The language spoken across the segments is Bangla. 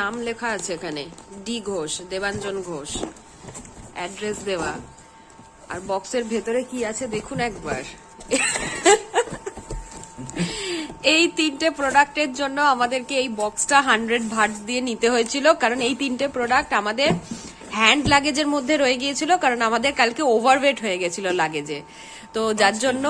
নাম লেখা আছে এখানে, ডি ঘোষ, দেবাঞ্জন ঘোষ, অ্যাড্রেস দেওয়া। আর বক্সের ভেতরে কি আছে দেখুন একবার। এই 3টে প্রোডাক্টের জন্য আমাদেরকে এই বক্সটা 100 ভাট দিয়ে নিতে হয়েছিল, কারণ এই 3টে প্রোডাক্ট আমাদের হ্যান্ড লাগেজের মধ্যে রয়ে গিয়েছিল, কারণ আমাদের কালকে ওভারওয়েট হয়ে গেছিল লাগেজে। তো যার জন্য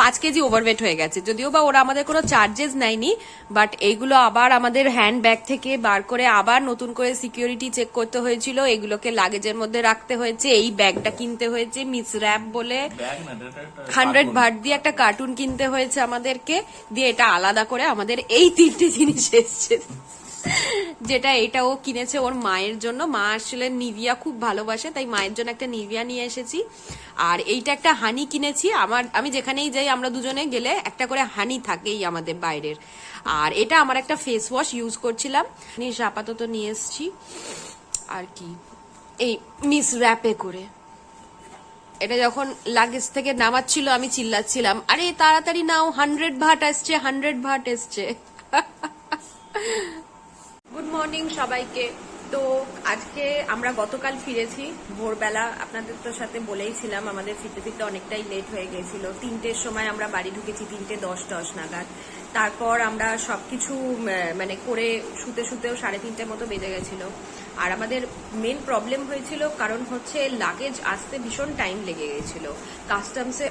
5 কেজি ওভারওয়েট হয়ে গেছে। যদিও বা ওরা আমাদের কোনো চার্জেস নেয়নি, বাট এইগুলো আবার আমাদের হ্যান্ড ব্যাগ থেকে বার করে আবার নতুন করে সিকিউরিটি চেক করতে হয়েছিল, এগুলোকে লাগেজের মধ্যে রাখতে হয়েছে। এই ব্যাগটা কিনতে হয়েছে মিস র্যাপ বলে, 100 ভাট দিয়ে একটা কার্টুন কিনতে হয়েছে আমাদেরকে, দিয়ে এটা আলাদা করে আমাদের এই 3টে জিনিস এসছে। যেটা এটাও কিনেছে ওর মায়ের জন্য, মা আসলে নিভিয়া খুব ভালোবাসে, তাই মায়ের জন্য একটা নিভিয়া নিয়ে এসেছি। আর এইটা একটা হানি কিনেছি, আমি যেখানেই যাই আমরা দুজনে গেলে একটা করে হানি থাকেই আমাদের বাইরের। আর এটা আমার একটা ফেস ওয়াশ ইউজ করছিলাম, জিনিস আপাতত নিয়ে এসেছি। আর কি এই মিস র্যাপে করে এটা যখন লাগেজ থেকে নামাচ্ছিল আমি চিল্লাচ্ছিলাম, আরে তাড়াতাড়ি নাও, 100 ভাট আসছে, 100 ভাট এসছে। গুড মর্নিং সবাইকে। তো আজকে আমরা গতকাল ফিরেছি ভোরবেলা, আপনাদের তো সাথে বলেইছিলাম আমাদের ফিরতে ফিরতে অনেকটাই লেট হয়ে গেছিল। 3টের সময় আমরা বাড়ি ঢুকেছি, 3:10 নাগাদ। তারপর আমরা সবকিছু মানে করে শুতে শুতেও 3:30 মতো বেজে গেছিল। আর আমাদের মেন প্রবলেম হয়েছিল, কারণ হচ্ছে লাগেজ আসতে ভীষণ টাইম লেগে গেছিল। কাস্টমসে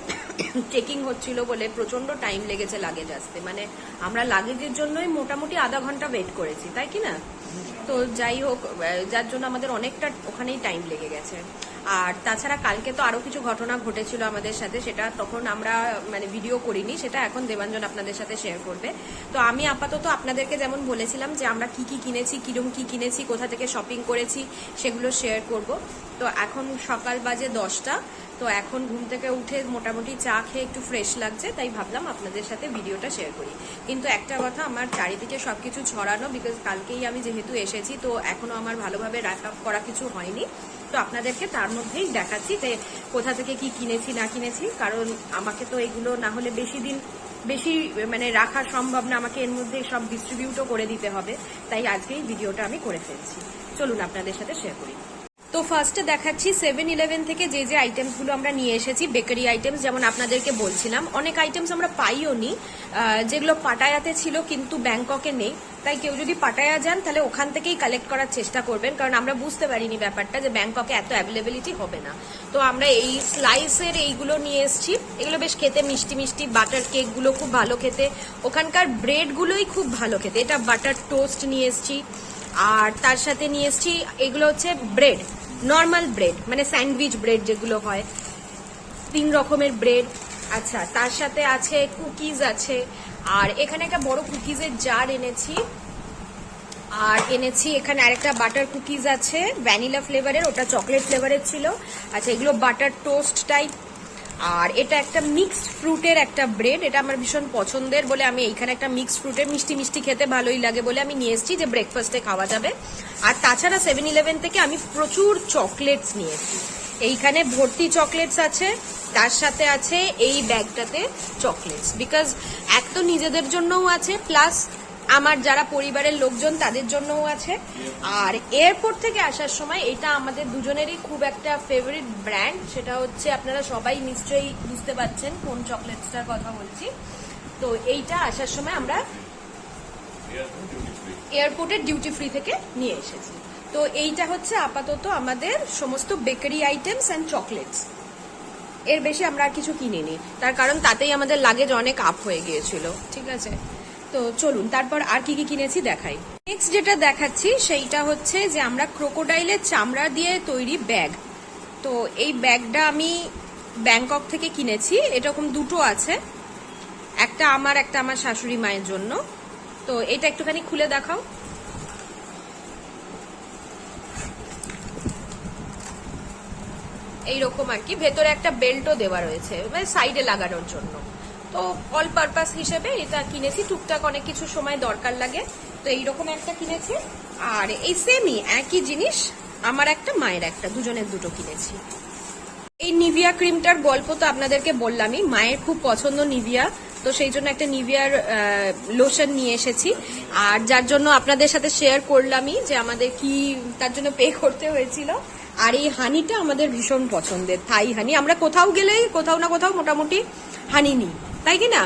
চেকিং হচ্ছিল বলে প্রচন্ড টাইম লেগেছে লাগেজ আসতে, মানে আমরা লাগেজের জন্যই মোটামুটি আধা ঘন্টা ওয়েট করেছি, তাই কি না? তো যাই হোক, যার জন্য আমাদের অনেকটা ওখানেই টাইম লেগে গেছে। আর তাছাড়া কালকে তো আরো কিছু ঘটনা ঘটেছিল আমাদের সাথে, সেটা তখন আমরা মানে ভিডিও করিনি, সেটা এখন দেবাঞ্জন আপনাদের সাথে শেয়ার করবে। তো আমি আপাতত আপনাদেরকে যেমন বলেছিলাম যে আমরা কি কি কিনেছি, কিরম কি কিনেছি, কোথা থেকে শপিং করেছি, সেগুলো শেয়ার করব। তো এখন সকাল বাজে 10টা। তো এখন ঘুম থেকে উঠে মোটামুটি চা খেয়ে একটু ফ্রেশ লাগছে, তাই ভাবলাম আপনাদের সাথে ভিডিওটা শেয়ার করি। কিন্তু একটা কথা, আমার চারিদিকে সবকিছু ছড়ানো, বিকজ কালকেই আমি যেহেতু এসেছি, তো এখনো আমার ভালোভাবে র্যাপ আপ করা কিছু হয়নি। তো আপনাদেরকে তার মধ্যেই দেখাচ্ছি যে কোথা থেকে কি কিনেছি না কিনেছি, কারণ আমাকে তো এগুলো না হলে বেশি মানে রাখা সম্ভব না, আমাকে এর মধ্যে সব ডিস্ট্রিবিউটও করে দিতে হবে। তাই আজকেই ভিডিওটা আমি করে ফেলছি, চলুন আপনাদের সাথে শেয়ার করি। তো ফার্স্টে দেখাচ্ছি 7-Eleven থেকে যে যে আইটেমসগুলো আমরা নিয়ে এসেছি, বেকারি আইটেমস। যেমন আপনাদেরকে বলছিলাম অনেক আইটেমস আমরা পাইও নি, যেগুলো পাটায়াতে ছিল কিন্তু ব্যাংককে নেই। তাই কেউ যদি পাটায়া যান তাহলে ওখান থেকেই কালেক্ট করার চেষ্টা করবেন, কারণ আমরা বুঝতে পারিনি ব্যাপারটা যে ব্যাংককে এত অ্যাভেলেবিলিটি হবে না। তো আমরা এই স্লাইসের এইগুলো নিয়ে এসেছি, এগুলো বেশ খেতে মিষ্টি মিষ্টি। বাটার কেকগুলো খুব ভালো খেতে, ওখানকার ব্রেডগুলোই খুব ভালো খেতে। এটা বাটার টোস্ট নিয়ে এসেছি, আর তার সাথে নিয়ে এসেছি এগুলো হচ্ছে ব্রেড, নর্মাল ব্রেড, মানে স্যান্ডউইচ ব্রেড যেগুলো হয়, 3 রকমের ব্রেড। আচ্ছা, তার সাথে আছে কুকিজ আছে, আর এখানে একটা বড় কুকিজের জার এনেছি। আর এনেছি এখানে আরেকটা বাটার কুকিজ আছে ভ্যানিলা ফ্লেভারের, ওটা চকলেট ফ্লেভারের ছিল। আচ্ছা, এগুলো বাটার টোস্ট টাইপ। আর এটা একটা মিক্সড ফ্রুটের একটা ব্রেড, এটা আমার ভীষণ পছন্দের বলে আমি এইখানে একটা মিক্সড ফ্রুটের, মিষ্টি মিষ্টি খেতে ভালোই লাগে বলে আমি নিয়ে এসেছি, যে ব্রেকফাস্টে খাওয়া যাবে। আর তাছাড়া 7-Eleven থেকে আমি প্রচুর চকলেটস নিয়েছি, এইখানে ভর্তি চকলেটস আছে, তার সাথে আছে এই ব্যাগটাতে চকলেটস, বিকজ এক তো নিজেদের জন্যও আছে, প্লাস আমার যারা পরিবারের লোকজন তাদের জন্যও আছে। আর এয়ারপোর্ট থেকে আসার সময় এটা আমাদের দুজনেরই খুব একটা ফেভারিট ব্র্যান্ড, সেটা হচ্ছে আপনারা সবাই নিশ্চয়ই বুঝতে পারছেন কোন চকলেটসটার কথা বলছি। তো এইটা আসার সময় আমরা এয়ারপোর্টের ডিউটি ফ্রি থেকে নিয়ে এসেছি। তো এইটা হচ্ছে আপাতত আমাদের সমস্ত বেকারি আইটেমস অ্যান্ড চকলেটস। এর বেশি আমরা আর কিছু কিনিনি, তার কারণ তাতেই আমাদের লাগেজ অনেক আপ হয়ে গিয়েছিল। ঠিক আছে, তো চলুন তারপর আর কি কি কিনেছি দেখাই। নেক্সট যেটা দেখাচ্ছি সেইটা হচ্ছে যে আমরা ক্রোকোডাইলের চামড়া দিয়ে তৈরি ব্যাগ। তো এই ব্যাগটা আমি ব্যাংকক থেকে কিনেছি, এরকম দুটো আছে, একটা আমার একটা আমার শাশুড়ি মায়ের জন্য। তো এটা একটুখানি খুলে দেখাও। এইরকম আর কি, ভেতরে একটা বেল্টও দেওয়া রয়েছে মানে সাইডে লাগানোর জন্য। তো অল পারপাস হিসেবে এটা কিনেছি, টুকটাক অনেক কিছু সময় দরকার লাগে, তো এইরকম একটা কিনেছি। আর এই সেমই একই জিনিস আমার একটা মায়ের একটা, দুজনের দুটো কিনেছি। এই নিভিয়া ক্রিমটার গল্প তো আপনাদেরকে বললামই, মায়ের খুব পছন্দ নিভিয়া, তো সেই জন্য একটা নিভিয়ার লোশন নিয়ে এসেছি, আর যার জন্য আপনাদের সাথে শেয়ার করলামই যে আমাদের কি তার জন্য পে করতে হয়েছিল। আর এই হানিটা আমাদের ভীষণ পছন্দের, থাই হানি। আমরা কোথাও গেলেই কোথাও না কোথাও মোটামুটি হানি নিই, তাই কি না?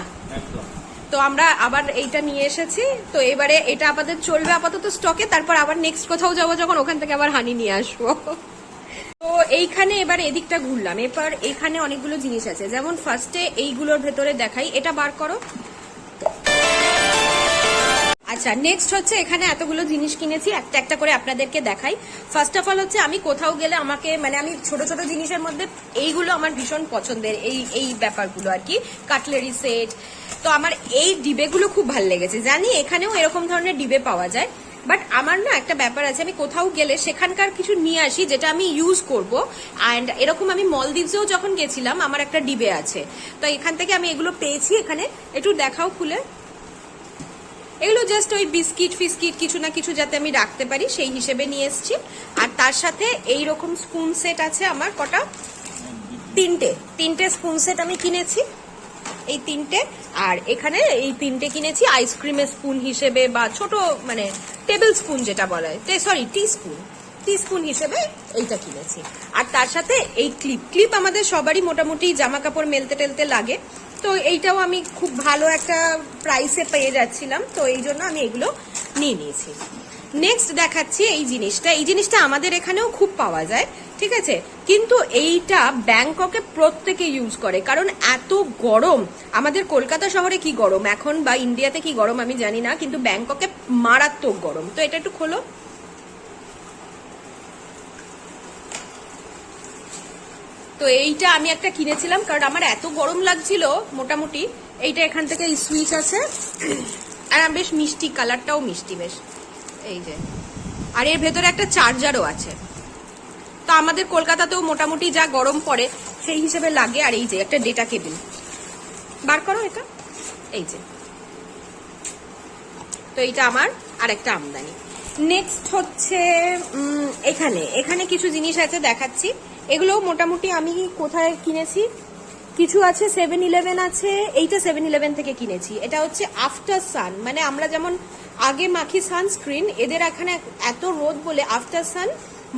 তো আমরা আবার এইটা নিয়ে এসেছি, তো এবারে এটা আমাদের চলবে আপাতত স্টকে, তারপর আবার নেক্সট কোথাও যাবো যখন ওখান থেকে আবার হানি নিয়ে আসবো। তো এইখানে এবার এদিকটা ঘুরলাম, এবার এখানে অনেকগুলো জিনিস আছে, যেমন ফার্স্টে এইগুলোর ভেতরে দেখাই, এটা বার করো। আচ্ছা, নেক্সট হচ্ছে এখানে এতগুলো জিনিস কিনেছি, একটা একটা করে আপনাদেরকে দেখাই। ফার্স্ট অফ অল হচ্ছে আমি কোথাও গেলে আমাকে মানে আমি ছোট ছোট জিনিসের মধ্যে এইগুলো আমার ভীষণ পছন্দের, এই ব্যাপারগুলো আর কি, কাটলারি সেট। তো আমার এই ডিবেগুলো খুব ভালো লেগেছে, জানি এখানেও এরকম ধরনের ডিবে পাওয়া যায়, বাট আমার না একটা ব্যাপার আছে, আমি কোথাও গেলে সেখানকার কিছু নিয়ে আসি যেটা আমি ইউজ করব। অ্যান্ড এরকম আমি মলদ্বীপসেও যখন গেছিলাম আমার একটা ডিবে আছে, তো এখান থেকে আমি এগুলো পেয়েছি। এখানে একটু দেখাও খুলে, এগুলো জাস্ট ওই বিস্কিট ফিস্কিট কিছু না কিছু যাতে আমি রাখতে পারি সেই হিসেবে নিয়ে এসেছি। আর তার সাথে এইরকম স্পুন সেট আছে আমার কটা, তিনটে স্পুন সেট আমি কিনেছি, এই তিনটে। আর এখানে এই তিনটে কিনেছি আইসক্রিমের স্পুন হিসেবে, বা ছোট মানে টেবিল স্পুন যেটা বলা হয়, সরি টি স্পুন হিসেবে এইটা কিনেছি। আর তার সাথে এই ক্লিপ আমাদের সবারই মোটামুটি জামা কাপড় মেলতে টেলতে লাগে, তো এইটাও আমি খুব ভালো একটা প্রাইসে পেয়ে যাচ্ছিলাম, তো এই জন্য আমি এগুলো নিয়ে নিয়েছি। নেক্সট দেখাচ্ছি এই জিনিসটা আমাদের এখানেও খুব পাওয়া যায়, ঠিক আছে, কিন্তু এইটা ব্যাংককে প্রত্যেকে ইউজ করে, কারণ এত গরম। আমাদের কলকাতা শহরে কি গরম এখন, বা ইন্ডিয়াতে কি গরম আমি জানি না, কিন্তু ব্যাংককে মারাত্মক গরম। তো এটা একটু খোলো। তো এইটা আমি একটা কিনেছিলাম, কারণ আমার এত গরম লাগছিল মোটামুটি। এইটা এখান থেকে সুইচ আছে, আর বেশ মিষ্টি, কালারটাও মিষ্টি বেশ, এই যে। আর এর ভেতরে একটা চার্জারও আছে। তো আমাদের কলকাতাতেও মোটামুটি যা গরম পড়ে সেই হিসেবে লাগে। আর এই যে একটা ডেটা কেবিল, বার করো এটা, এই যে। তো এইটা আমার আর একটা আমদানি। নেক্সট হচ্ছে এখানে কিছু জিনিস আছে দেখাচ্ছি। এগুলো মোটামুটি আমি কোথায় কিনেছি, কিছু আছে 7-Eleven আছে, এইটা 7-Eleven থেকে কিনেছি। এটা হচ্ছে আফটার সান, মানে আমরা যেমন আগে মাখি সানস্ক্রিন, এদের এখানে এত রোদ বলে after San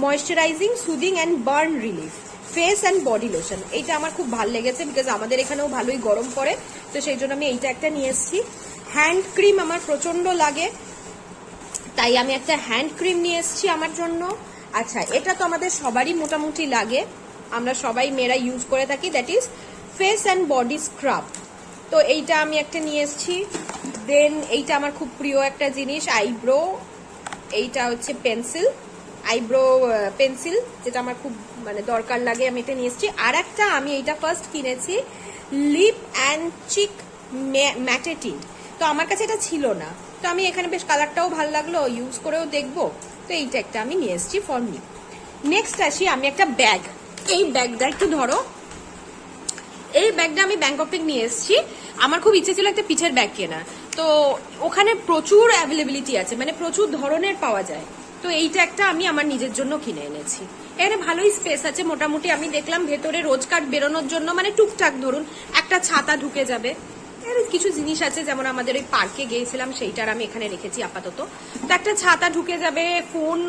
moisturising soothing and burn relief face and body lotion. এইটা আমার খুব ভালো লেগেছে, বিকজ আমাদের এখানেও ভালোই গরম পড়ে, তো সেই জন্য আমি এইটা একটা নিয়ে এসেছি। হ্যান্ড ক্রিম আমার প্রচন্ড লাগে, তাই আমি একটা হ্যান্ড ক্রিম নিয়ে এসেছি আমার জন্য। আচ্ছা, এটা তো আমাদের সবারই মোটামুটি লাগে, আমরা সবাই মেয়েরা ইউজ করে থাকি, that is face and body scrub. তো এইটা আমি একটা নিয়ে এসেছি। দেন এইটা আমার খুব প্রিয় একটা জিনিস, আইব্রো, এইটা হচ্ছে আইব্রো পেন্সিল, যেটা আমার খুব মানে দরকার লাগে, আমি এটা নিয়ে এসেছি। আর একটা আমি এইটা ফার্স্ট কিনেছি, লিপ অ্যান্ড চিক ম্যাটে টিন্ট। তো আমার কাছে এটা ছিল না, তো আমি এখানে বেশ কালারটাও ভালো লাগলো, ইউজ করেও দেখবো, তো এইটা একটা আমি নিয়ে এসেছি ফর মি। নেক্সট আসি আমি একটা ব্যাগ, এই ব্যাগটা একটু ধরো, এই ব্যাগটা আমি ব্যাংকক থেকে নিয়ে এসেছি। আমার খুব ইচ্ছে ছিল একটা পিঠের ব্যাগ কেনা, তো ওখানে প্রচুর অ্যাভেলেবিলিটি আছে, মানে প্রচুর ধরনের পাওয়া যায়, তো এইটা একটা আমি আমার নিজের জন্য কিনে এনেছি। এখানে ভালোই স্পেস আছে মোটামুটি, আমি দেখলাম ভেতরে রোজকার বেরোনোর জন্য মানে টুকটাক ধরুন একটা ছাতা ঢুকে যাবে, এর কিছু জিনিস আছে, যেমন আমাদের ওই পার্কে গিয়েছিলাম সেইটার আমি এখানে রেখেছি আপাতত, তো একটা ছাতা ঢুকে যাবে, ফোন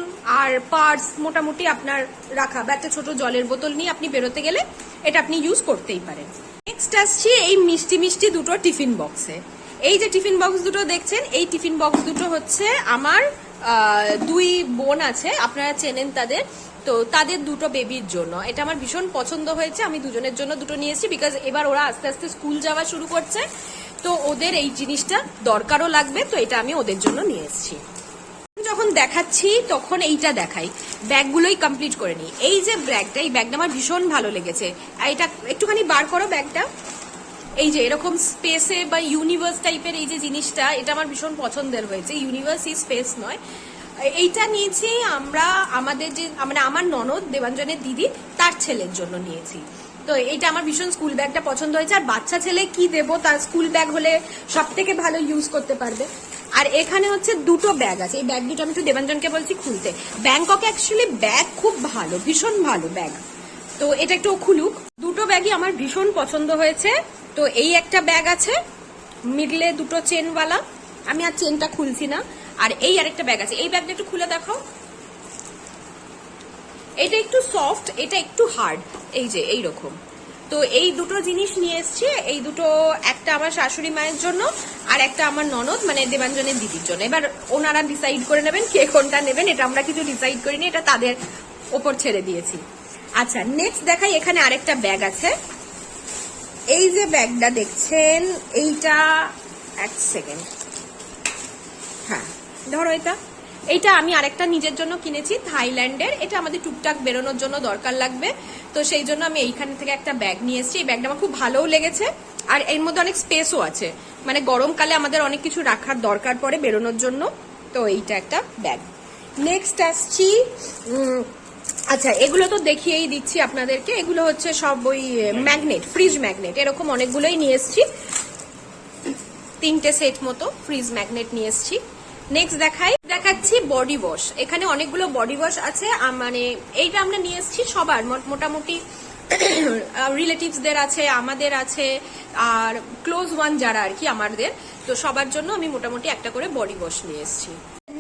আর পার্স মোটামুটি আপনার রাখা, বা একটা ছোট জলের বোতল নিয়ে আপনি বেরোতে গেলে এটা আপনি ইউজ করতেই পারেন। নেক্সট আসছি এই মিষ্টি দুটো টিফিন বক্সে। এই যে টিফিন বক্স দুটো দেখছেন, এই টিফিন বক্স দুটো হচ্ছে আমার দুই বোন আছে, আপনারা চেনেন তাদের, তো তাদের দুটো বেবির জন্য এটা আমার ভীষণ পছন্দ হয়েছে, আমি দুজনের জন্য দুটো নিয়ে এসেছি, বিকজ এবার ওরা আস্তে আস্তে স্কুল যাওয়া শুরু করছে, তো ওদের এই জিনিসটা দরকারও লাগবে, তো এটা আমি ওদের জন্য নিয়ে এসেছি। যখন দেখাচ্ছি তখন এইটা দেখাই, ব্যাগগুলোই কমপ্লিট করে নিই। এই যে ব্যাগটা, এই ব্যাগটা আমার ভীষণ ভালো লেগেছে, এটা একটুখানি বার করো ব্যাগটা, এই যে এরকম স্পেসে বা ইউনিভার্স টাইপের এই যে জিনিসটা, এটা আমার ভীষণ পছন্দের হয়েছে, ইউনিভার্স ই স্পেস নয়। এইটা নিয়েছি আমরা আমাদের যে মানে আমার ননদ দেবাঞ্জনের দিদি তার ছেলের জন্য নিয়েছি, তো এইটা আমার ভীষণ স্কুল ব্যাগটা পছন্দ হয়েছে, আর বাচ্চা ছেলে কি দেবো, তার স্কুল ব্যাগ হলে সব থেকে ভালো ইউজ করতে পারবে। আর এখানে হচ্ছে দুটো ব্যাগ আছে, এই ব্যাগ দুটো আমি একটু দেবাঞ্জনকে বলছি খুলতে। ব্যাংককে অ্যাকচুয়ালি ব্যাগ খুব ভালো, ভীষণ ভালো ব্যাগ, তো এটা একটু খুলুক। দুটো ব্যাগই আমার ভীষণ পছন্দ হয়েছে, তো এই একটা ব্যাগ আছে, মিডলে দুটো চেনওয়ালা, আমি আর চেনটা খুলছি না। আর এই আরেকটা ব্যাগ আছে, এই ব্যাগটা একটু খুলে দেখো। এটা একটু সফট, এটা একটু হার্ড, এই যে এইরকম। তো এই দুটো জিনিস নিয়ে এসছি, এই দুটো একটা আমার শাশুড়ি মায়ের জন্য আর একটা আমার ননদ মানে দেবাঞ্জনের দিদির জন্য। এবার ওনারা ডিসাইড করে নেবেন কে কোনটা নেবেন, এটা আমরা কিছু ডিসাইড করিনি, এটা তাদের ওপর ছেড়ে দিয়েছি। আচ্ছা নেক্সট দেখাই, এখানে আরেকটা ব্যাগ আছে। এই যে ব্যাগটা দেখছেন এইটা, এক সেকেন্ড, হ্যাঁ ধরো এইটা আমি আরেকটা নিজের জন্য কিনেছি থাইল্যান্ডের। এটা আমাদের টুকটাক বেরোনোর জন্য দরকার লাগবে, তো সেই জন্য আমি এইখান থেকে একটা ব্যাগ নিয়ে এসেছি। এই ব্যাগটা আমার খুব ভালোও লেগেছে, আর এর মধ্যে অনেক স্পেসও আছে, মানে গরমকালে আমাদের অনেক কিছু রাখার দরকার পড়ে বেরোনোর জন্য। তো এইটা একটা ব্যাগ। নেক্সট আসছি, আচ্ছা এগুলো তো দেখিয়েই দিচ্ছি আপনাদেরকে, এগুলো হচ্ছে সব ওই ম্যাগনেট, ফ্রিজ ম্যাগনেট, এরকম অনেকগুলোই নিয়ে এসেছি, 3টে সেট মতো ফ্রিজ ম্যাগনেট নিয়ে এসেছি। নেক্সট দেখাচ্ছি বডি ওয়াশ। এখানে অনেকগুলো বডি ওয়াশ আছে, মানে এইটা আমরা নিয়ে এসেছি সবার, মোটামুটি রিলেটিভসদের আছে, আমাদের আছে, আর ক্লোজ ওয়ান যারা আর কি আমাদের, তো সবার জন্য আমি মোটামুটি একটা করে বডি ওয়াশ নিয়ে এসেছি।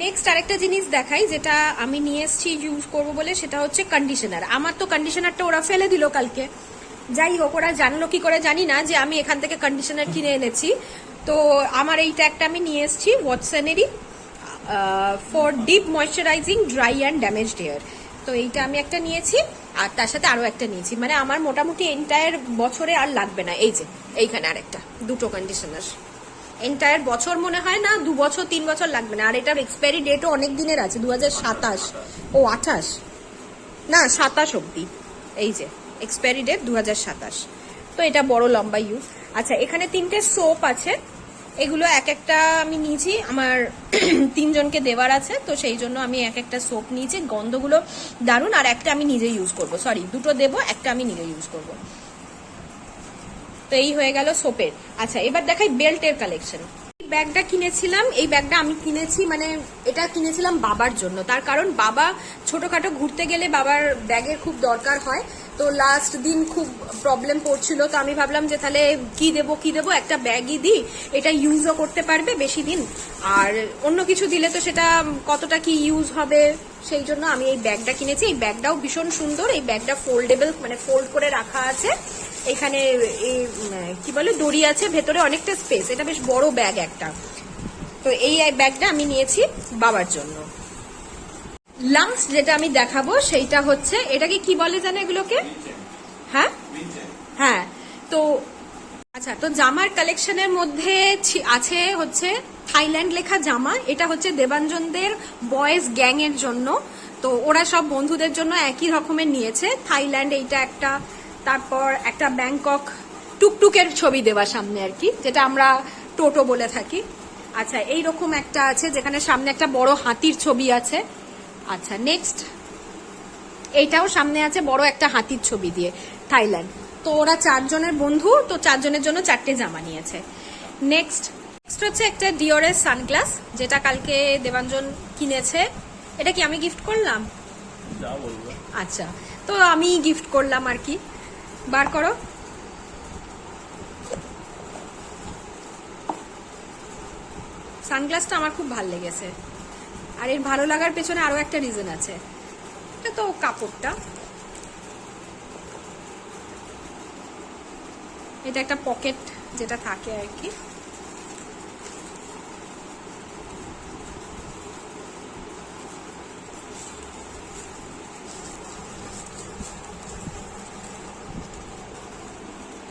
নেক্সট আরেকটা জিনিস দেখাই যেটা আমি নিয়ে এসেছি ইউজ করবো বলে, সেটা হচ্ছে কন্ডিশনার। আমার তো কন্ডিশনারটা ওরা ফেলে দিল কালকে, যাই হোক ওরা জানলো কি করে জানি না যে আমি এখান থেকে কন্ডিশনার কিনে এনেছি। তো আমার এইটা একটা আমি নিয়ে এসেছি ওয়াটসনেরই for deep moisturising dry and damaged hair. তো এইটা আমি একটা নিয়েছি, আর তার সাথে আরো একটা নিয়েছি, মানে আমার মোটামুটি এন্টায়ার বছরে আর লাগবে না। এই যে এইখানে আরেকটা, দুটো কন্ডিশনার এন্টায়ার বছর মনে হয় না, 2 বছর 3 বছর লাগবে না। আর এটার এক্সপায়ারি ডেটও অনেক দিনের আছে, 2027, ও 28 না 27 অব্দি। এই যে এক্সপায়ারি ডেট 2027, তো এটা বড় লম্বা ইউজ। আচ্ছা এখানে 3টে সোপ আছে, এগুলো এক একটা আমি নিয়েছি, আমার 3 জনকে দেওয়ার আছে, তো সেই জন্য আমি এক একটা সোপ নিয়েছি, গন্ধগুলো দারুণ। আর একটা আমি নিজে ইউজ করব, সরি দুটো দেবো, একটা আমি নিজে ইউজ করব। তো এই হয়ে গেল সোপের। আচ্ছা এবার দেখাই বেল্টের কালেকশন। ব্যাগটা কিনেছিলাম, এই ব্যাগটা আমি কিনেছি, মানে এটা কিনেছিলাম বাবার জন্য, তার কারণ বাবা ছোটখাটো ঘুরতে গেলে বাবার ব্যাগের খুব দরকার হয়। তো লাস্ট দিন খুব প্রবলেম পড়ছিল, তো আমি ভাবলাম যে তাহলে কি দেবো, একটা ব্যাগই দিই, এটা ইউজও করতে পারবে বেশি দিন, আর অন্য কিছু দিলে তো সেটা কতটা কি ইউজ হবে, সেই জন্য আমি এই ব্যাগটা কিনেছি। এই ব্যাগটাও ভীষণ সুন্দর, এই ব্যাগটা ফোল্ডেবল, মানে ফোল্ড করে রাখা আছে, এখানে কি বলে দড়ি আছে, ভেতরে অনেকটা স্পেস, এটা বেশ বড় ব্যাগ একটা। তো এই ব্যাগটা আমি নিয়েছি বাবার জন্য। লাস্ট যেটা আমি দেখাবো সেইটা হচ্ছে, এটাকে কি বলে জানো এগুলোকে, হ্যাঁ হ্যাঁ, তো আচ্ছা তো জামার কালেকশনের মধ্যে আছে হচ্ছে থাইল্যান্ড লেখা জামা, এটা হচ্ছে দেবাঞ্জনদের বয়েজ গ্যাং এর জন্য, তো ওরা সব বন্ধুদের জন্য একই রকমের নিয়েছে। থাইল্যান্ড এইটা একটা, তারপর একটা ব্যাংকক টুকটুকের ছবি দেওয়া সামনে আর কি, যেটা আমরা টোটো বলে থাকি। আচ্ছা এইরকম একটা আছে যেখানে সামনে একটা বড় হাতির ছবি আছে। আচ্ছা নেক্সট এইটাও সামনে আছে বড় একটা হাতির ছবি দিয়ে, থাইল্যান্ড। তো ওরা 4 জনের বন্ধু, তো 4 জনের জন্য 4টে জামা নিয়েছে। নেক্সট হচ্ছে একটা ডিওরের সানগ্লাস, যেটা কালকে দেবাঞ্জন কিনেছে। এটা কি আমি গিফট করলাম? আচ্ছা তো আমি গিফট করলাম আর কি। বার করো। সানগ্লাসটা আমার খুব ভালো লেগেছে, আর এর ভালো লাগার পেছনে আরো একটা রিজন আছে, এটা তো কাপড়টা, এটা একটা পকেট যেটা থাকে আর কি।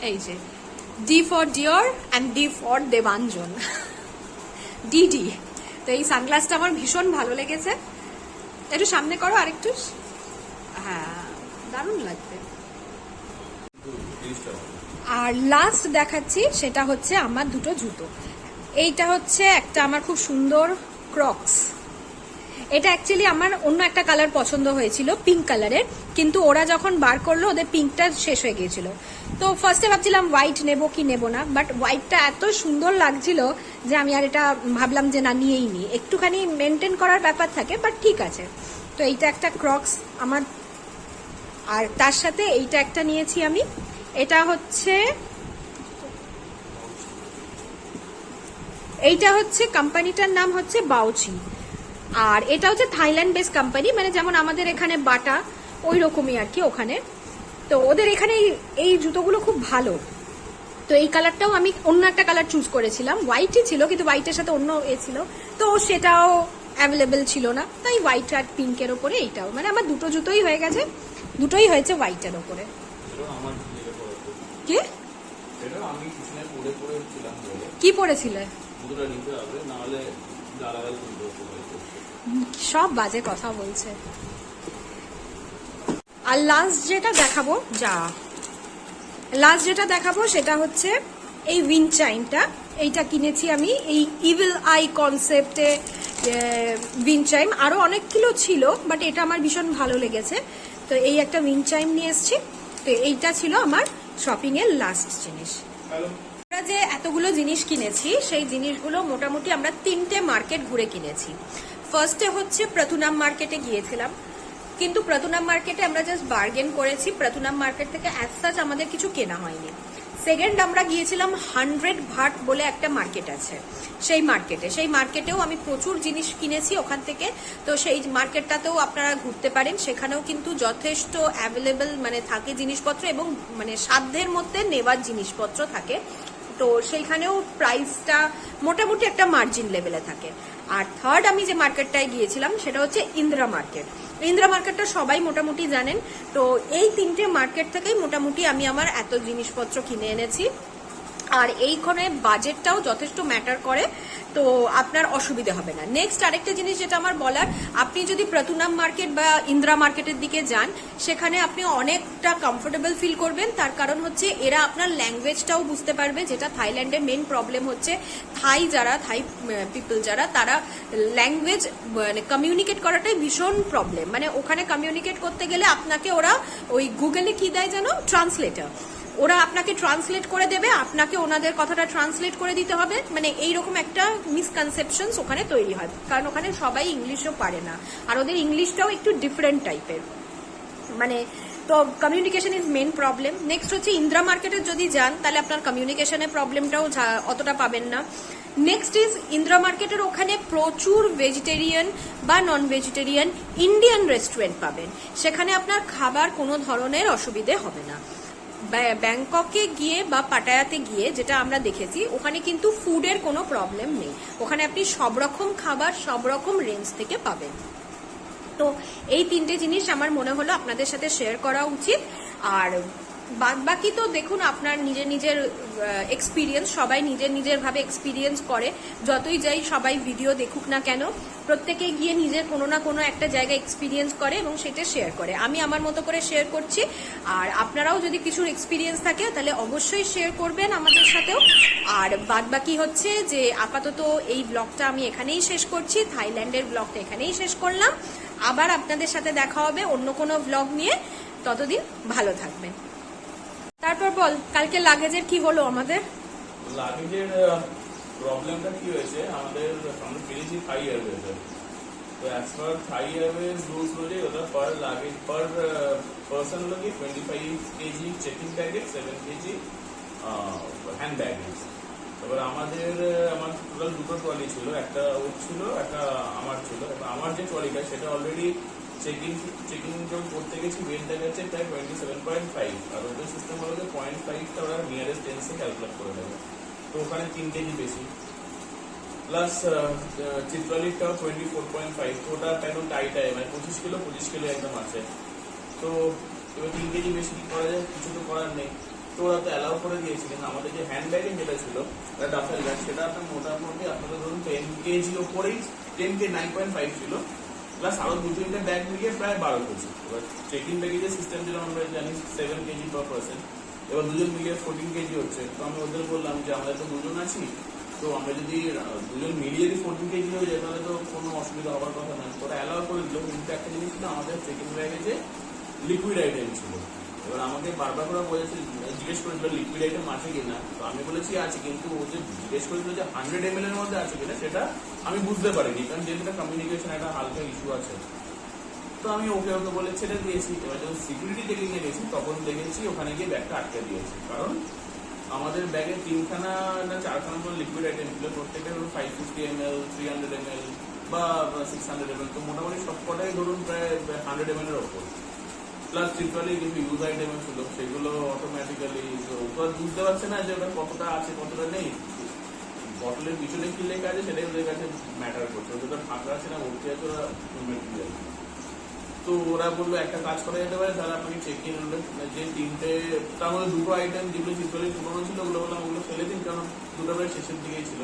এই যে D for Dior and D for Debanjan, DD. তো এই সানগ্লাসটা আমার ভীষণ ভালো লেগেছে, একটু সামনে করো আরেকটু, হ্যাঁ দারুণ লাগবে। আর লাস্ট দেখাচ্ছি সেটা হচ্ছে আমার দুটো জুতো। এইটা হচ্ছে একটা আমার খুব সুন্দর ক্রক্স, এটা অ্যাকচুয়ালি আমার অন্য একটা কালার পছন্দ হয়েছিল, পিঙ্ক কালারের, কিন্তু ওরা যখন বার করলো ওদের পিঙ্কটা শেষ হয়ে গিয়েছিল। তো ফার্স্টে ভাবছিলাম হোয়াইট নেবো কি নেবো না, বাট হোয়াইটটা এত সুন্দর লাগছিল যে আমি আর এটা ভাবলাম যে না নিয়েই নি, একটুখানি মেনটেন করার ব্যাপার থাকে, বাট ঠিক আছে। তো এইটা একটা ক্রক্স আমার, আর তার সাথে এইটা একটা নিয়েছি আমি, এটা হচ্ছে এইটা হচ্ছে কোম্পানিটার নাম হচ্ছে বাউচি, আর এটা হচ্ছে থাইল্যান্ড বেস কোম্পানি, মানে যেমন আমাদের এখানে বাটা ওই রকমই আর কি ওখানে। তো ওদের এখানে এই জুতোগুলো খুব ভালো। তো এই কালারটাও আমি অন্য একটা কালার চুজ করেছিলাম, হোয়াইটই ছিল কিন্তু হোয়াইটের সাথে অন্য ছিল, তো সেটাও অ্যাভেলেবেল ছিল না, তাই হোয়াইট আর পিঙ্কের ওপরে এইটাও, মানে আমার দুটো জুতোই হয়ে গেছে, দুটোই হয়েছে হোয়াইটের ওপরে। কি কি পরেছিলে? সব বাজে কথা বলছে। আর লাস্ট যেটা দেখাবো সেটা হচ্ছে এই উইন্ড চাইমটা। এইটা কিনেছি আমি এই ইভিল আই কনসেপ্টে উইন্ড চাইম, আরো অনেকগুলো ছিল বাট এটা আমার ভীষণ ভালো লেগেছে, তো এই একটা উইন্ড চাইম নিয়ে এসেছি। তো এইটা ছিল আমার শপিং এর লাস্ট জিনিস। আমরা যে এতগুলো জিনিস কিনেছি সেই জিনিসগুলো মোটামুটি আমরা 3টে মার্কেট ঘুরে কিনেছি। ফার্স্টে হচ্ছে প্রথুনাম মার্কেটে গিয়েছিলাম, কিন্তু প্রথুনাম মার্কেটে আমরা জাস্ট বার্গেন করেছি, প্রথুনাম মার্কেট থেকে অ্যাজ সাচ আমাদের কিছু কেনা হয়নি। সেকেন্ড আমরা গিয়েছিলাম 100 ভাট বলে একটা মার্কেট আছে, সেই মার্কেটেও আমি প্রচুর জিনিস কিনেছি ওখান থেকে। তো সেই মার্কেটটাতেও আপনারা ঘুরতে পারেন, সেখানেও কিন্তু যথেষ্ট অ্যাভেলেবেল মানে থাকে জিনিসপত্র, এবং মানে সাধ্যের মধ্যে নেওয়ার জিনিসপত্র থাকে। তো সেইখানেও প্রাইসটা মোটামুটি একটা মার্জিন লেভেলে থাকে। আর থার্ড আমি যে মার্কেটটায় গিয়েছিলাম সেটা হচ্ছে ইন্দিরা মার্কেট। ইন্দিরা মার্কেটটা সবাই মোটামুটি জানেন। তো এই 3টে মার্কেট থেকেই মোটামুটি আমি আমার এত জিনিসপত্র কিনে এনেছি। আর এইখানে বাজেটটাও যথেষ্ট ম্যাটার করে, তো আপনার অসুবিধা হবে না। নেক্সট আরেকটা জিনিস যেটা আমার বলার, আপনি যদি প্রথুনাম মার্কেট বা ইন্দিরা মার্কেটের দিকে যান সেখানে আপনি অনেকটা কমফোর্টেবল ফিল করবেন, তার কারণ হচ্ছে এরা আপনার ল্যাঙ্গুয়েজটাও বুঝতে পারবে, যেটা থাইল্যান্ডের মেন প্রবলেম হচ্ছে। থাই পিপল যারা তারা ল্যাঙ্গুয়েজ মানে কমিউনিকেট করাটাই ভীষণ প্রবলেম, মানে ওখানে কমিউনিকেট করতে গেলে আপনাকে ওরা ওই গুগলে কি দেয় জানো, ট্রান্সলেটর, ওরা আপনাকে ট্রান্সলেট করে দেবে, আপনাকে ওনাদের কথাটা ট্রান্সলেট করে দিতে হবে, মানে এইরকম একটা মিসকনসেপশনস ওখানে তৈরি হয়, কারণ ওখানে সবাই ইংলিশও পারে না, আর ওদের ইংলিশটাও একটু ডিফারেন্ট টাইপের, মানে তো communication is main problem. Next হচ্ছে ইন্দিরা মার্কেটে যদি যান তাহলে আপনার কমিউনিকেশনের প্রবলেমটাও অতটা পাবেন না। নেক্সট ইজ ইন্দিরা মার্কেটের ওখানে প্রচুর ভেজিটেরিয়ান বা নন ভেজিটেরিয়ান ইন্ডিয়ান রেস্টুরেন্ট পাবেন, সেখানে আপনার খাবার কোনো ধরনের অসুবিধে হবে না। ব্যাংককে গিয়ে বা পাটায়াতে গিয়ে যেটা আমরা দেখেছি, ওখানে কিন্তু ফুডের কোনো প্রবলেম নেই, ওখানে আপনি সব রকম খাবার সব রকম রেঞ্জ থেকে পাবেন। তো এই 3টে জিনিস আমার মনে হলো আপনাদের সাথে শেয়ার করা উচিত। আর বাকি তো দেখুন আপনার নিজের এক্সপিরিয়েন্স, সবাই নিজের ভাবে এক্সপিরিয়েন্স করে, যতই যাই সবাই ভিডিও দেখুক না কেন প্রত্যেকে গিয়ে নিজের কোনো না কোনো একটা জায়গায় এক্সপিরিয়েন্স করে এবং সেটা শেয়ার করে। আমি আমার মতো করে শেয়ার করছি, আর আপনারাও যদি কিছু এক্সপিরিয়েন্স থাকে তাহলে অবশ্যই শেয়ার করবেন আমাদের সাথেও। আর বাকি হচ্ছে যে আপাতত এই ব্লগটা আমি এখানেই শেষ করছি, থাইল্যান্ডের ব্লগটা এখানেই শেষ করলাম। আবার আপনাদের সাথে দেখা হবে অন্য কোনো ব্লগ নিয়ে, ততদিন ভালো থাকবেন। তারপর বল, কালকে লাগেজের কি হলো? আমাদের লাগেজের প্রবলেমটা কি হয়েছে, আমরা ফিরেছি থাই এয়ারওয়েজে। তো অ্যাজ পার থাই এয়ারওয়েজ রুলস অনুযায়ী ওটা পার লাগেজ পার পার্সন হলো কি 25 KG checking baggage, 7 KG hand baggage. এবার আমার টোটাল দুটো ট্রলি ছিল, একটা ওর ছিল, একটা আমার ছিল। এবার আমার যে ট্রলিটা সেটা অলরেডি চেকিং যখন করতে গেছি ওয়েট দেখা যাচ্ছে প্রায় 27.5, আর ওদের সিস্টেম হলো যে 0.5টা ওরা নিয়ারেস্ট টেন্সে ক্যালকুলেট করে দেবে, তো ওখানে 3 কেজি বেশি, প্লাস চিত্রালিটাও 24.5, তো ওটা কেন টাইটাই মানে 25 কিলো একদম আছে। তো এবার 3 কেজি বেশি কি করা যায়, কিছু তো করার নেই। তো ওরা তো অ্যালাউ করে দিয়েছে, কিন্তু আমাদের যে হ্যান্ড ব্যাগিং যেটা ছিল ডাফেল ব্যাগ, সেটা আপনার মোটামুটি আপনাদের ধরুন 10 কেজি ওপরেই, 10 কে 9.5 ছিল, প্লাস আরো 2-3টে ব্যাগ মিলিয়ে প্রায় 12 কেজি। এবার চেকিং ব্যাগেজের সিস্টেম যেটা আমরা জানি 7 কেজি পার পার্সন, এবার দুজন মিলিয়ে 14 কেজি হচ্ছে। তো আমি ওদের বললাম যে আমরা তো দুজন আছি, তো আমরা যদি দুজন মিলিয়ে যদি 14 কেজি হয়ে যায় তাহলে তো কোনো অসুবিধা হওয়ার কথা নয়। ওরা অ্যালাউ করে দিল, কিন্তু একটা জিনিস ছিল আমাদের চেকিং ব্যাগেজে লিকুইড আইটেম ছিল। এবার আমাকে বারবার করে বলেছে, জিজ্ঞেস করেছিল লিকুইড আইটেম আছে কিনা, তো আমি বলেছি আছে, কিন্তু ও যে জিজ্ঞেস করেছিল যে 100 ml এর মধ্যে আছে কিনা সেটা আমি বুঝতে পারিনি, কারণ যেহেতু কমিউনিকেশন একটা হালকা ইস্যু আছে। তো আমি ওকে বলে ছেড়ে দিয়েছি। এবার যখন সিকিউরিটি চেকিং এ গেছি তখন দেখেছি ওখানে গিয়ে ব্যাগটা আটকে দিয়েছে, কারণ আমাদের ব্যাগে 3খানা না 4খানা করে লিকুইড আইটেম ছিল, প্রত্যেকটা ধরুন 550 ml, 300 ml বা 600 ml, তো মোটামুটি সবকটাই ধরুন প্রায় 100 ml এর ওপর। প্লাস ট্রিপলি কিছু ইউজ আইটেম ছিল, সেগুলো অটোমেটিক্যালি তো বুঝতে পারছে না যে ওটা কতটা আছে কতটা নেই। বটলের পিছনে কি লেখা আছে সেটাই ওদের কাছে ম্যাটার করছে, ওদের ফাঁকা আছে না ভর্তি আছে ওরা মেটেরিয়াল। তো ওরা বললো একটা কাজ করা যেতে পারে, তাহলে আপনাকে চেক ইন যে 3টে, তার মধ্যে 2টো আইটেম যেগুলো চিত্রলি পুরোনো ছিল ওগুলো বললাম ওগুলো ফেলে দিন, কারণ 2টা প্রায় শেষের দিকেই ছিল।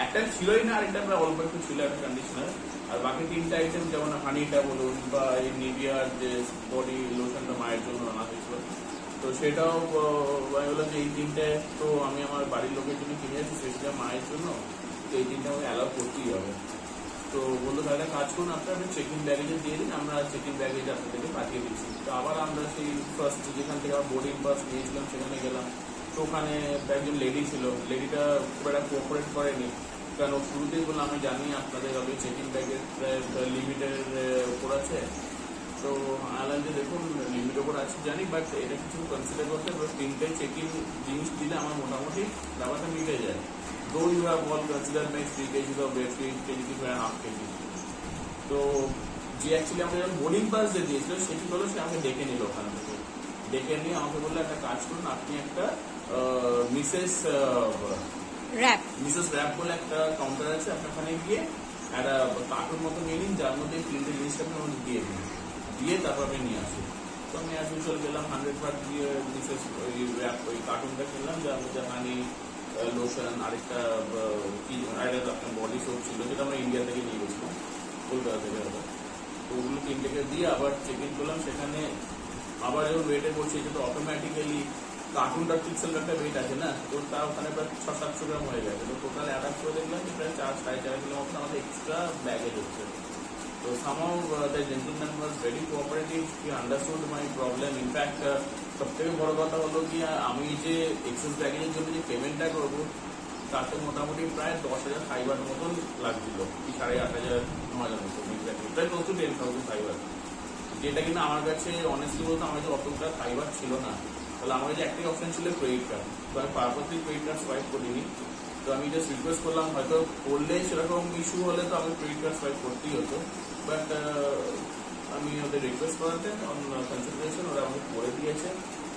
একটা ছিলই না, আরেকটা প্রায় অল্প একটু ছিল একটা কন্ডিশনার। আর বাকি 3টে আইটেম যেমন হানিটা বলুন বা এই নিভিয়ার যে বডি লোশনটা মায়ের জন্য আনা হয়েছিল, তো সেটাও আমি বললাম যে এই 3টে তো আমি আমার বাড়ির লোকের জন্য কিনে আছি, সেটা মায়ের জন্য, তো এই 3টে আমাকে অ্যালাউ করতেই হবে। তো বললো তাহলে কাজ করুন, আপনারা চেকিং ব্যাগেজে দিয়ে দিন, আমরা চেকিং ব্যাগেজ আপনাদেরকে পাঠিয়ে দিচ্ছি। তো আবার আমরা সেই ফার্স্ট যেখান থেকে আবার বোর্ডিং পাস নিয়েছিলাম সেখানে গেলাম। তো ওখানে একজন লেডি ছিল, লেডিটা খুব একটা কোঅপারেট করেনি, কারণ ও শুরুতেই বললো আমি জানি আপনাদের হবে চেকিং ব্যাগের লিমিটের ওপর আছে। তো আলাদা যে দেখুন লিমিটের ওপর আছে জানি, বাট এটা কিছু কনসিডার করতে 3টে চেকিং জিনিস দিলে আমার মোটামুটি ব্যাপারটা মিটে যায়। Though you have all considered my 3 kg of weight, 3 kg to 2.5 kg. তো যে অ্যাকচুয়ালি আমাকে যখন বোর্ডিং পাস যে দিয়েছিল সেটি হলো সে আমাকে ডেকে নিল ওখান থেকে, ডেকে নিয়ে আমাকে বললো একটা কাজ করুন, আপনি একটা মিসেস র্যাপ বলে একটা কাউন্টার আছে, আপনি ওখানে গিয়ে একটা কার্টুন মতো নিয়ে নিন, যার মধ্যে 3টে জিনিসটা আপনি আমাকে দিয়ে দিন, দিয়ে তারপর আপনি নিয়ে আসুন। তো আমি অ্যাজ ইউজুয়াল গেলাম 100 দিয়ে মিসেস ওই র্যাপ ওই কার্টুনটা কিনলাম, যার মধ্যে হানি লোশন, আরেকটা আপনার বডি সোপ ছিল, যেটা আমরা ইন্ডিয়া থেকে নিয়ে গেছিলাম, কলকাতা থেকে হয়তো। তো ওগুলো 3টেকে দিয়ে আবার চেক ইন করলাম, সেখানে আবার যখন ওয়েটে করছি এটা তো অটোমেটিক্যালি কার্টুনটার পিক্সেল একটা ওয়েট আছে না, তো তা ওখানে প্রায় 600-700 গ্রাম হয়ে গেছে। তো টোটাল অ্যাড আপ করে দেখলাম যে প্রায় 4-4.5 কিলো মতো আমাদের এক্সট্রা ব্যাগেজ হচ্ছে। So somehow the gentleman was very cooperative. He understood my problem. In fact, সব থেকে বড় কথা হলো কি আমি যে এক্সেস ব্যাগেজের জন্য যে পেমেন্টটা করবো তাতে মোটামুটি প্রায় 10,000 ফাইবার মতন লাগছিল, কি 8,500-9,000 মতন এক্স্যাক্টলি, প্রায় close to 10,000 ফাইবার, যেটা কিন্তু আমার কাছে অনেস্টলি বলতে আমার কাছে অতটা ফাইবার ছিল না। তাহলে আমার কাছে একটাই অপশন ছিল ক্রেডিট কার্ড, তো আমি পারপাসলি ক্রেডিট কার্ড সোয়াইপ করিনি। তো আমি জাস্ট রিকোয়েস্ট করলাম, হয়তো করলে সেরকম ইস্যু হলে তো আমি ক্রেডিট কার্ড সোয়াইপ করতেই হতো, বাট আমি ওদের রিকোয়েস্ট করাতে অন কনসিডারেশন ওরা আমাকে করে দিয়েছে।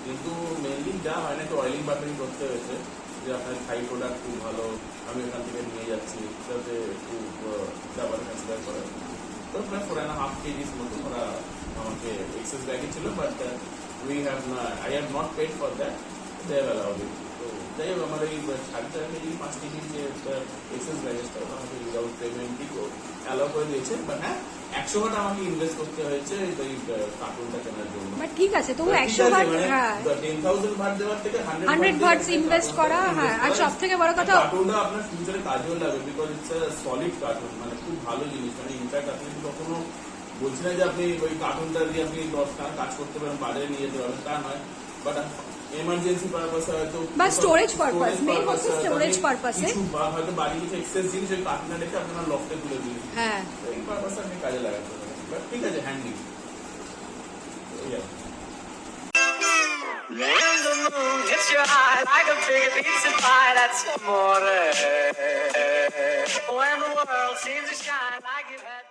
কিন্তু মেনলি যা হয় না একটু অয়েলিং বাটারিং করতে হয়েছে, যে আপনার থাই প্রোডাক্ট খুব ভালো, আমি ওখান থেকে নিয়ে যাচ্ছি, যাতে একটু ব্যাপার কনসিডার করে। তো প্রায় 4.5 kg মতো ওরা আমাকে এক্সেস ব্যাগে ছিল, but I have not paid for that, they have allowed it. তো যাই হোক আমার এই 4.5 kg 5 kg যে এক্সেস ব্যাগেজটা ওটা আমাকে উইদাউট পেমেন্টই অ্যালাউ করে দিয়েছে। বাট হ্যাঁ 100 বাট আমাকে ইনভেস্ট করতে হয়েছে এই কার্টুনটা কেনার জন্য। বাট ঠিক আছে, তবু 100 বাট, হ্যাঁ 10,000 বাট দেওয়ার থেকে 100 বাটস ইনভেস্ট করা, হ্যাঁ। আর সব থেকে বড় কথা কার্টুনটা আপনার ফিউচারে কাজেও লাগবে, because it's a solid cartoon, মানে খুব ভালো জিনিস। মানে ইনফ্যাক্ট আপনি কখনো বলছি না যে আপনি ওই কার্টুনটা দিয়ে আপনি 10 টাকা কাজ করতে পারেন, বাজারে নিয়ে যেতে পারবেন, তা নয়, বাট এমার্জেন্সি পারপাসে হয়তো বা স্টোরেজ পারপাস, মেইন হচ্ছে স্টোরেজ পারপাসে, হয়তো বাড়ি কিছু এক্সেস জিনিস ওই কার্টুনটা রেখে আপনার লফটে তুলে দিন, হ্যাঁ এই পারপাসে আপনি কাজে লাগাতে পারেন। বাট ঠিক আছে, handy. When the moon hits your eye like a big pizza pie, that's amore. When the world seems to shine like you've had